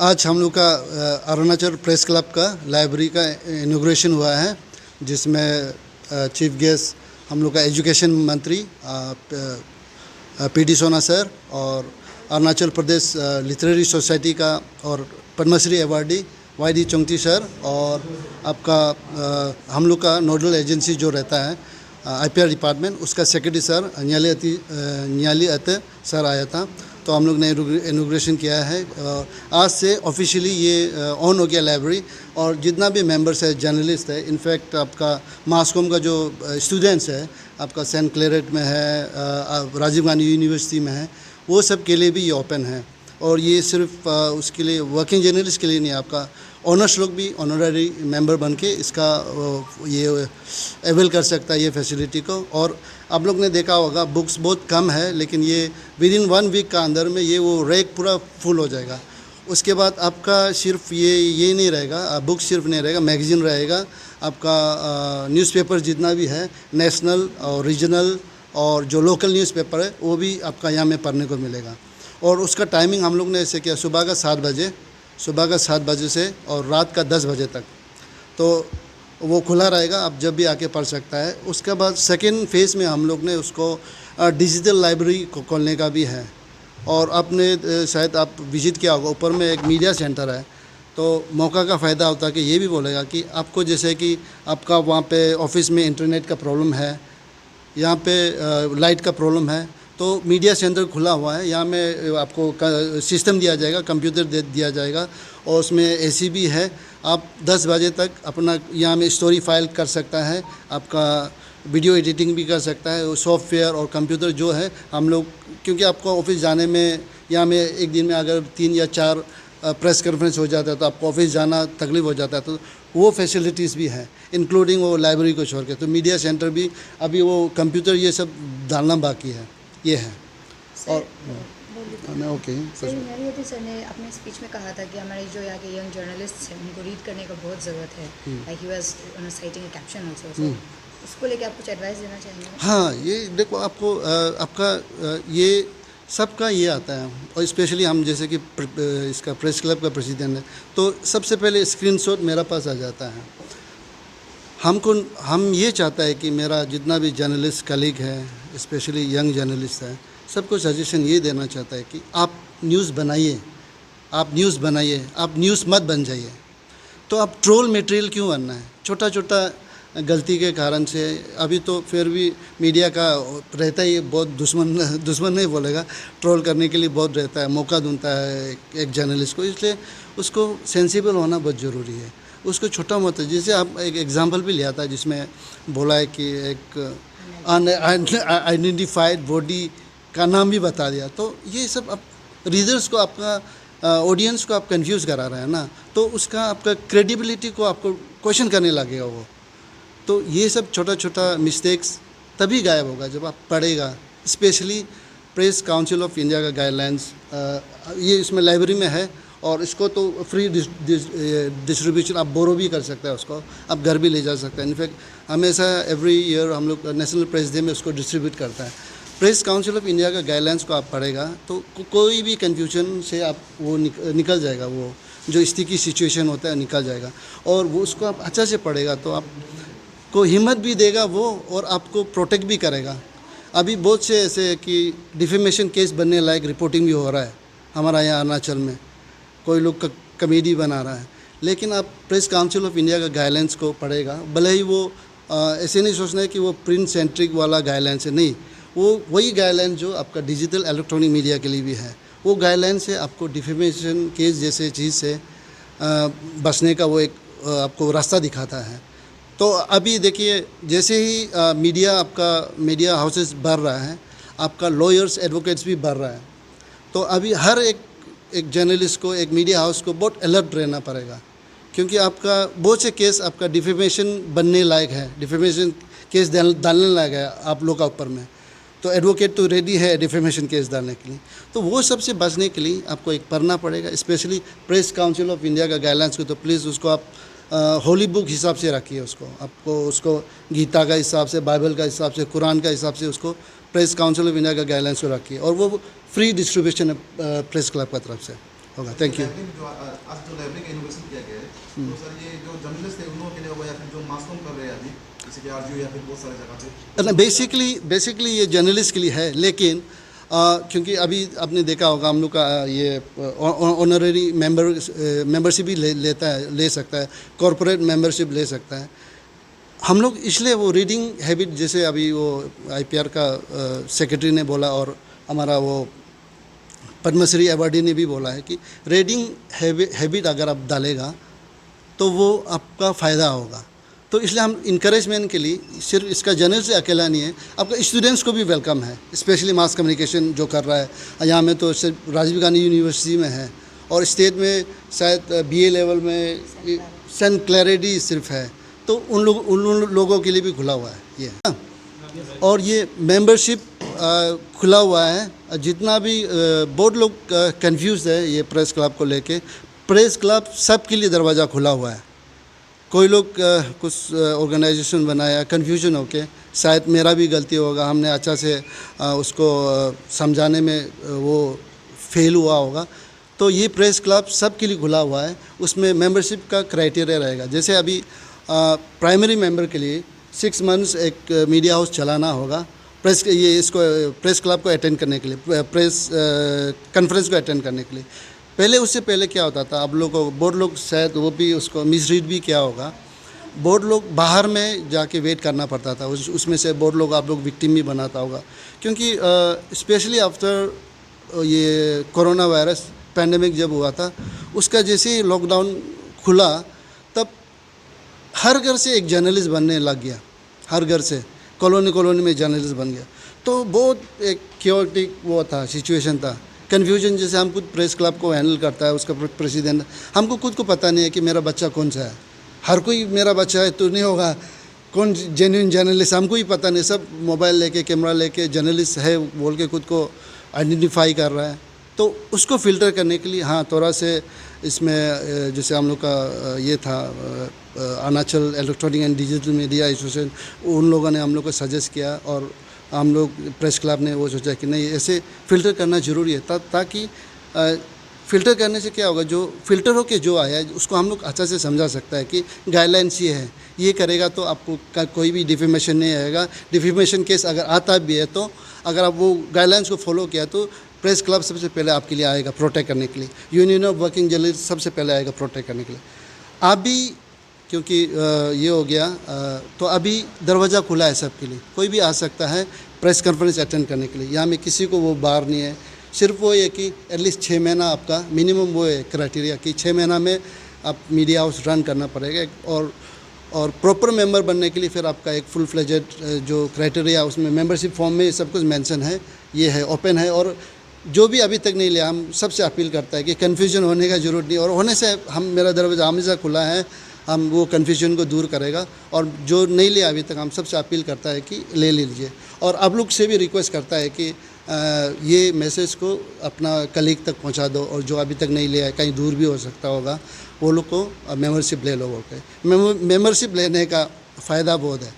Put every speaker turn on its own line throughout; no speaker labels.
आज हम लोग का अरुणाचल प्रेस क्लब का लाइब्रेरी का इनॉग्रेशन हुआ है, जिसमें चीफ गेस्ट हम लोग का एजुकेशन मंत्री पी डी सोना सर और अरुणाचल प्रदेश लिटरेरी सोसाइटी का और Padmashri awardee Y D Thongchi sir और आपका हम लोग का नोडल एजेंसी जो रहता है IPR डिपार्टमेंट, उसका सेक्रेटरी सर न्याली अते सर आया था। तो हम लोग ने इनॉग्रेशन किया है। आज से ऑफिशियली ये ऑन हो गया लाइब्रेरी, और जितना भी मेंबर्स है, जर्नलिस्ट है, इनफैक्ट आपका मास कॉम का जो स्टूडेंट्स है, आपका सेंट क्लेरेट में है, राजीव गांधी यूनिवर्सिटी में है, वो सब के लिए भी ये ओपन है। और ये सिर्फ उसके लिए वर्किंग जर्नलिस्ट के लिए नहीं, आपका ऑनर्स लोग भी ऑनररी मेंबर बन के इसका ये अवेल कर सकता है ये फैसिलिटी को। और आप लोग ने देखा होगा बुक्स बहुत कम है, लेकिन ये विद इन 1 वीक का अंदर में ये वो रैक पूरा फुल हो जाएगा। उसके बाद आपका सिर्फ ये नहीं रहेगा, बुक सिर्फ नहीं रहेगा, मैगज़ीन रहेगा, आपका न्यूज़पेपर जितना भी है, नेशनल और रीजनल और जो लोकल न्यूज़पेपर है, वो भी आपका यहाँ में पढ़ने को मिलेगा। और उसका टाइमिंग हम लोग ने ऐसे किया, सुबह का 7 बजे से और रात का 10 बजे तक, तो वो खुला रहेगा, आप जब भी आके पढ़ सकता है। उसके बाद सेकेंड फेज़ में हम लोग ने उसको डिजिटल लाइब्रेरी को खोलने का भी है। और आपने शायद आप विज़िट किया होगा, ऊपर में एक मीडिया सेंटर है, तो मौका का फ़ायदा होता है कि ये भी बोलेगा कि आपको जैसे कि आपका वहाँ पे ऑफिस में इंटरनेट का प्रॉब्लम है, यहाँ पे लाइट का प्रॉब्लम है, तो मीडिया सेंटर खुला हुआ है, यहाँ में आपको सिस्टम दिया जाएगा, कंप्यूटर दिया जाएगा, और उसमें AC भी है। आप 10 बजे तक अपना यहाँ में स्टोरी फाइल कर सकता है, आपका वीडियो एडिटिंग भी कर सकता है। सॉफ्टवेयर और कंप्यूटर जो है हम लोग, क्योंकि आपको ऑफिस जाने में यहाँ में एक दिन में अगर 3 या 4 प्रेस कॉन्फ्रेंस हो जाता है, तो आपको ऑफिस जाना तकलीफ हो जाता है, तो वो फैसिलिटीज़ भी हैं, इंक्लूडिंग वो लाइब्रेरी को छोड़ के। तो मीडिया सेंटर भी अभी वो कंप्यूटर ये सब डालना बाकी है, ये है। और मैं ओके
सर, न्यायमूर्ति सर ने अपने स्पीच में कहा था कि हमारे जो यहाँ के यंग जर्नलिस्ट हैं, उनको रीड करने का बहुत ज़रूरत है। Like he was citing a caption also, उसको लेके आप कुछ एडवाइस देना चाहेंगे?
हाँ, ये देखो, आपको आपका ये सबका ये आता है, और स्पेशली हम जैसे कि इसका प्रेस क्लब का प्रेसिडेंट है, तो सबसे पहले स्क्रीनशॉट मेरा पास आ जाता है। हम ये चाहता है कि मेरा जितना भी जर्नलिस्ट कलीग है, स्पेशली यंग जर्नलिस्ट है, सबको सजेशन ये देना चाहता है कि आप न्यूज़ बनाइए, आप न्यूज़ मत बन जाइए। तो आप ट्रोल मटेरियल क्यों बनना है? छोटा छोटा गलती के कारण से अभी तो फिर भी मीडिया का रहता ही बहुत दुश्मन नहीं बोलेगा, ट्रोल करने के लिए बहुत रहता है, मौका ढूंढता है एक जर्नलिस्ट को, इसलिए उसको सेंसिबल होना बहुत ज़रूरी है। उसको छोटा मत, जैसे आप एक एग्जांपल भी लिया था जिसमें बोला है कि एक अनआइडेंटिफाइड बॉडी का नाम भी बता दिया, तो ये सब आप रीडर्स को, आपका ऑडियंस को आप कंफ्यूज करा रहे हैं ना, तो उसका आपका क्रेडिबिलिटी को आपको क्वेश्चन करने लगेगा वो। तो ये सब छोटा छोटा मिस्टेक्स तभी गायब होगा जब आप पढ़ेगा। Specially press council of India का गाइडलाइंस ये इसमें लाइब्रेरी में है, और इसको तो फ्री डिस्ट्रीब्यूशन आप बोरो भी कर सकते हैं, उसको आप घर भी ले जा सकते हैं। इनफैक्ट हमेशा एवरी ईयर हम लोग नेशनल प्रेस डे में उसको डिस्ट्रीब्यूट करता है। प्रेस काउंसिल ऑफ इंडिया का गाइडलाइंस को आप पढ़ेगा तो कोई भी कन्फ्यूजन से आप वो निकल जाएगा, वो जो स्टिकी सिचुएशन होता है निकल जाएगा। और वो उसको आप अच्छा से पढ़ेगा तो आपको हिम्मत भी देगा वो, और आपको प्रोटेक्ट भी करेगा। अभी बहुत से ऐसे कि डिफेमेशन केस बनने लायक रिपोर्टिंग भी हो रहा है हमारा यहाँ अरुणाचल में, कोई लोग कमेडी बना रहा है, लेकिन आप प्रेस काउंसिल ऑफ इंडिया का गाइडलाइंस को पढ़ेगा, भले ही वो ऐसे नहीं सोचना है कि वो प्रिंट सेंट्रिक वाला गाइडलाइंस है, नहीं, वो वही गाइडलाइन जो आपका डिजिटल इलेक्ट्रॉनिक मीडिया के लिए भी है। वो गाइडलाइन से आपको डिफेमेशन केस जैसे चीज़ से बचने का वो एक आपको रास्ता दिखाता है। तो अभी देखिए, जैसे ही मीडिया हाउसेस बढ़ रहा है, आपका लॉयर्स एडवोकेट्स भी बढ़ रहा है, तो अभी हर एक जर्नलिस्ट को, एक मीडिया हाउस को बहुत अलर्ट रहना पड़ेगा, क्योंकि आपका बहुत से केस आपका डिफेमेशन बनने लायक है, डिफेमेशन केस डालने लायक है आप लोग का ऊपर में, तो एडवोकेट तो रेडी है डिफेमेशन केस डालने के लिए। तो वो सबसे बचने के लिए आपको एक पढ़ना पड़ेगा, specially press council of India का गाइडलाइंस को। तो प्लीज़ उसको आप होली बुक हिसाब से रखिए, उसको गीता का हिसाब से, बाइबल का हिसाब से, कुरान का हिसाब से उसको प्रेस काउंसिल ऑफ इंडिया का गाइडलाइंस को रखिए, और वो फ्री डिस्ट्रीब्यूशन है प्रेस क्लब की तरफ से। होगा। Thank you.
लाइब्रेरी में जो आज जो लाइब्रेरी का इनोवेशन किया गया है, तो सर ये जो जर्नलिस्ट है उन लोगों के लिए होगा या फिर जो मास कॉम कर रहे हैं अभी जैसे कि आरजीओ या फिर बहुत सारे जगह पे?
बेसिकली ये जर्नलिस्ट के लिए है, लेकिन क्योंकि अभी आपने देखा होगा हम लोग का ये ऑनररी मेंबरशिप भी ले सकता है, कॉरपोरेट मेंबरशिप ले सकता है। हम लोग इसलिए वो रीडिंग हैबिट, जैसे अभी वो आईपीआर का सेक्रेटरी ने बोला और हमारा वो पद्मश्री अवार्डी ने भी बोला है कि रीडिंग हैबिट अगर आप डालेगा तो वो आपका फ़ायदा होगा। तो इसलिए हम इंकरेजमेंट के लिए सिर्फ इसका जर्नल से अकेला नहीं है, आपका स्टूडेंट्स को भी वेलकम है, स्पेशली मास कम्युनिकेशन जो कर रहा है। यहाँ में तो सिर्फ राजीव गांधी यूनिवर्सिटी में है और स्टेट में शायद बीए लेवल में सेंट क्लैरिटी सिर्फ है, तो उन लोगों के लिए भी खुला हुआ है ये। और ये मेंबरशिप खुला हुआ है। जितना भी बहुत लोग कंफ्यूज है ये प्रेस क्लब को लेके, प्रेस क्लब सब के लिए दरवाज़ा खुला हुआ है। कोई लोग कुछ ऑर्गेनाइजेशन बनाया कन्फ्यूजन होके, शायद मेरा भी गलती होगा, हमने अच्छा से उसको समझाने में वो फेल हुआ होगा। तो ये प्रेस क्लब सब के लिए खुला हुआ है, उसमें मेंबरशिप का क्राइटेरिया रहेगा। जैसे अभी प्राइमरी मेंबर के लिए 6 मंथ्स एक मीडिया हाउस चलाना होगा, प्रेस क्लब को अटेंड करने के लिए, प्रेस कॉन्फ्रेंस को अटेंड करने के लिए। पहले उससे पहले क्या होता था, आप लोग को बहुत लोग शायद वो भी उसको मिसरीड भी किया होगा, बहुत लोग बाहर में जाके वेट करना पड़ता था। उसमें से बहुत लोग आप लोग विक्टिम भी बनाता होगा, क्योंकि स्पेशली आफ्टर ये कोरोना वायरस पैंडेमिक जब हुआ था, उसका जैसे ही लॉकडाउन खुला तब हर घर से एक जर्नलिस्ट बनने लग गया, हर घर से कॉलोनी में जर्नलिस्ट बन गया। तो बहुत एक क्योटिक वो था, सिचुएशन था, कन्फ्यूजन। जैसे हम खुद प्रेस क्लब को हैंडल करता है, उसका प्रेसिडेंट, हमको खुद को पता नहीं है कि मेरा बच्चा कौन सा है। हर कोई मेरा बच्चा है तो नहीं होगा, कौन जेन्युइन जर्नलिस्ट हमको ही पता नहीं। सब मोबाइल लेके कैमरा लेके जर्नलिस्ट है बोल के खुद को आइडेंटिफाई कर रहा है। तो उसको फ़िल्टर करने के लिए हाँ थोड़ा से इसमें जैसे हम लोग का ये था Arunachal electronic and digital media association, उन लोगों ने हम लोग को सजेस्ट किया और हम लोग प्रेस क्लब ने वो सोचा कि नहीं ऐसे फ़िल्टर करना ज़रूरी है, ताकि फ़िल्टर करने से क्या होगा, जो फ़िल्टर होके जो आया है उसको हम लोग अच्छा से समझा सकता है कि गाइडलाइंस ये है, ये करेगा तो आपको कोई भी डिफेमेशन नहीं आएगा। डिफेमेशन केस अगर आता भी है तो अगर आप वो गाइडलाइंस को फॉलो किया तो प्रेस क्लब सबसे पहले आपके लिए आएगा प्रोटेक्ट करने के लिए, यूनियन ऑफ वर्किंग जर्नलिस्ट सबसे पहले आएगा प्रोटेक्ट करने के लिए। अभी क्योंकि ये हो गया तो अभी दरवाज़ा खुला है सबके लिए, कोई भी आ सकता है प्रेस कॉन्फ्रेंस अटेंड करने के लिए। यहाँ में किसी को वो बार नहीं है, सिर्फ वो ये कि एटलीस्ट 6 महीना आपका मिनिमम वो है क्राइटेरिया कि 6 महीना में आप मीडिया हाउस रन करना पड़ेगा। और प्रॉपर मेंबर बनने के लिए फिर आपका एक फुल फ्लेजेड जो क्राइटेरिया उसमें मेंबरशिप फॉर्म में सब कुछ मेंशन है, ये है ओपन है। और जो भी अभी तक नहीं लिया, हम सबसे अपील करता है कि कन्फ्यूजन होने का ज़रूरत नहीं, और होने से मेरा दरवाज़ा हमेशा खुला है, हम वो कन्फ्यूजन को दूर करेगा। और जो नहीं लिया अभी तक, हम सबसे अपील करता है कि ले लीजिए। और आप लोग से भी रिक्वेस्ट करता है कि ये मैसेज को अपना कलीग तक पहुंचा दो, और जो अभी तक नहीं लिया है, कहीं दूर भी हो सकता होगा, वो लोग को मेंबरशिप ले लो बोल के। मेंबरशिप लेने का फ़ायदा बहुत है।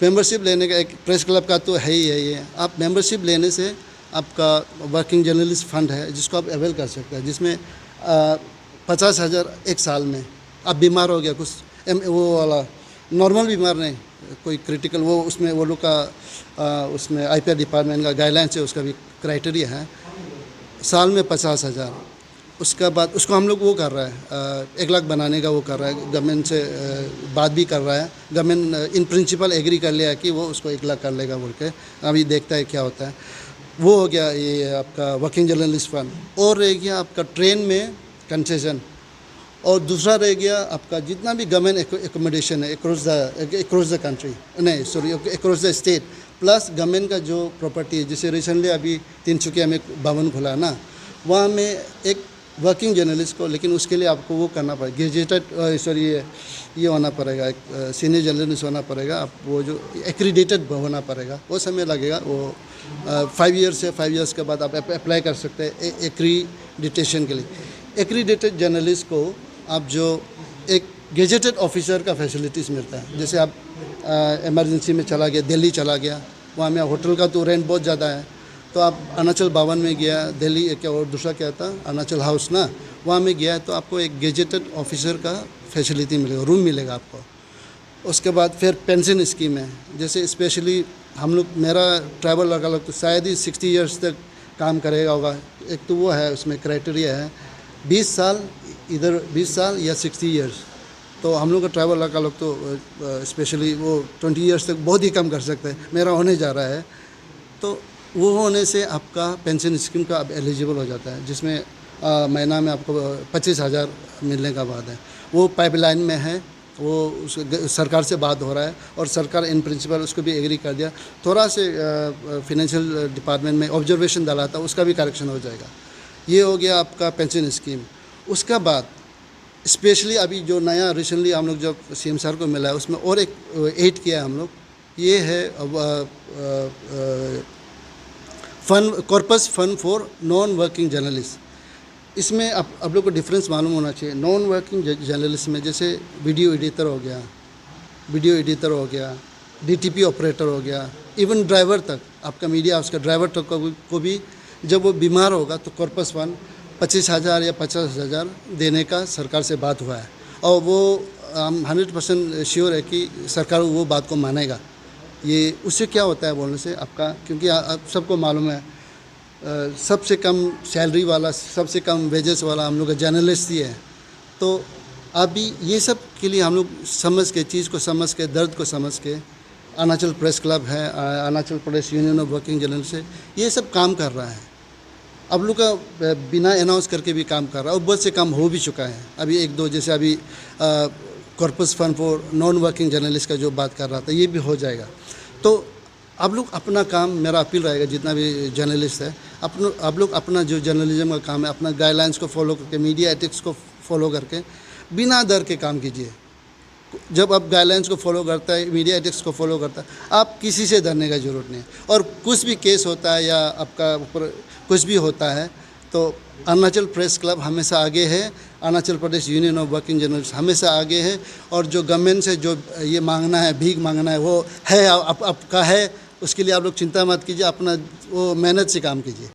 मेंबरशिप लेने का एक प्रेस क्लब का तो है ही है ये। आप मेंबरशिप लेने से आपका वर्किंग जर्नलिस्ट फंड है जिसको आप अवेल कर सकते हैं, जिसमें 50,000 एक साल में। आप बीमार हो गया कुछ वो वाला नॉर्मल बीमार नहीं, कोई क्रिटिकल, वो उसमें वो लोग का उसमें आईपीआर डिपार्टमेंट का गाइडलाइंस है, उसका भी क्राइटेरिया है, साल में 50,000। उसका बाद उसको हम लोग वो कर रहा है 1 लाख बनाने का वो कर रहा है, गवर्नमेंट से बात भी कर रहा है। गवर्नमेंट इन प्रिंसिपल एग्री कर लिया कि वो उसको 1 लाख कर लेगा बोल के, अभी देखता है क्या होता है। वो हो गया ये आपका वर्किंग जर्नलिस्ट फंड। और रह गया आपका ट्रेन में कंसेशन, और दूसरा रह गया आपका जितना भी गवर्नमेंट एकोमोडेशन है अक्रॉस द कंट्री, नहीं sorry across the state, plus government का जो प्रॉपर्टी है। जैसे रिसेंटली अभी तिनसुकिया में भवन खुला ना, वहाँ में एक वर्किंग जर्नलिस्ट को, लेकिन उसके लिए आपको वो करना पड़ेगा, ग्रेजुएटेड सॉरी ये होना पड़ेगा, एक सीनियर जर्नलिस्ट होना पड़ेगा, आप वो जो एक्रीडेटेड होना पड़ेगा, वो समय लगेगा। वो 5 ईयर्स है, 5 ईयर्स के बाद आप अप्लाई कर सकते हैं एक्रीडिटेशन के लिए। एक्रीडेटेड जर्नलिस्ट को आप जो एक गेजेटेड ऑफिसर का फैसिलिटीज़ मिलता है, जैसे आप इमरजेंसी में चला गया, दिल्ली चला गया, वहाँ में होटल का तो रेंट बहुत ज़्यादा है, तो आप अरुणाचल भवन में गया, दिल्ली क्या और दूसरा क्या था अरुणाचल हाउस ना, वहाँ में गया तो आपको एक गेजेटेड ऑफिसर का फैसिलिटी मिलेगा, रूम मिलेगा आपको। उसके बाद फिर पेंशन स्कीम है, जैसे स्पेशली हम लोग, मेरा ट्रैवल लगा लोग तो शायद ही 60 इयर्स तक काम करेगा होगा। एक तो वो है, उसमें क्राइटेरिया है 20 साल, इधर 20 साल या 60 इयर्स। तो हम लोग का ट्रैवल लगा लोग तो स्पेशली वो 20 इयर्स तक बहुत ही कम कर सकते हैं। मेरा होने जा रहा है, तो वो होने से आपका पेंशन स्कीम का अब एलिजिबल हो जाता है, जिसमें महीना में आपको 25,000 मिलने का बात है। वो पाइपलाइन में है, वो उस सरकार से बात हो रहा है और सरकार इन प्रिंसिपल उसको भी एग्री कर दिया। थोड़ा से फिनेंशियल डिपार्टमेंट में ऑब्जर्वेशन डाला था, उसका भी करेक्शन हो जाएगा। ये हो गया आपका पेंशन स्कीम। उसका बाद स्पेशली अभी जो नया रिसेंटली हम लोग जब सीएम सर को मिला है, उसमें और एक ऐड किया है हम लोग, ये है fund, corpus fund for non working journalist. इसमें आप लोग को डिफरेंस मालूम होना चाहिए। नॉन वर्किंग जर्नलिस्ट में जैसे वीडियो एडिटर हो गया, डीटीपी ऑपरेटर हो गया, इवन ड्राइवर तक, आपका मीडिया उसका ड्राइवर तक को भी जब वो बीमार होगा तो कॉर्पस फंड 25,000 या 50,000 देने का सरकार से बात हुआ है। और वो हम 100% श्योर है कि सरकार वो बात को मानेगा। ये उससे क्या होता है बोलने से आपका, क्योंकि आप सबको मालूम है सबसे कम सैलरी वाला, सबसे कम वेजेस वाला हम लोग का जर्नलिस्ट ही है। तो अभी ये सब के लिए हम लोग समझ के, चीज़ को समझ के, दर्द को समझ के, अरुणाचल प्रेस क्लब है, Arunachal Pradesh union of working journalist है, ये सब काम कर रहा है। अब लोग का बिना अनाउंस करके भी काम कर रहा है और बहुत से काम हो भी चुका है। अभी एक दो, जैसे अभी corpus fund for non working journalist का जो बात कर रहा था, ये भी हो जाएगा। तो आप लोग अपना काम, मेरा अपील रहेगा जितना भी जर्नलिस्ट है, आप लोग अपना जो जर्नलिज्म का काम है, अपना गाइडलाइंस को फॉलो करके, मीडिया एथिक्स को फॉलो करके बिना डर के काम कीजिए। जब आप गाइडलाइंस को फॉलो करता है, मीडिया एथिक्स को फॉलो करता है, आप किसी से डरने का ज़रूरत नहीं है। और कुछ भी केस होता है या आपका ऊपर कुछ भी होता है तो अरुणाचल प्रेस क्लब हमेशा आगे है, Arunachal Pradesh union of working journalist हमेशा आगे है। और जो गवर्नमेंट से जो ये मांगना है, भीख मांगना है, वो है आपका है, उसके लिए आप लोग चिंता मत कीजिए, अपना वो मेहनत से काम कीजिए।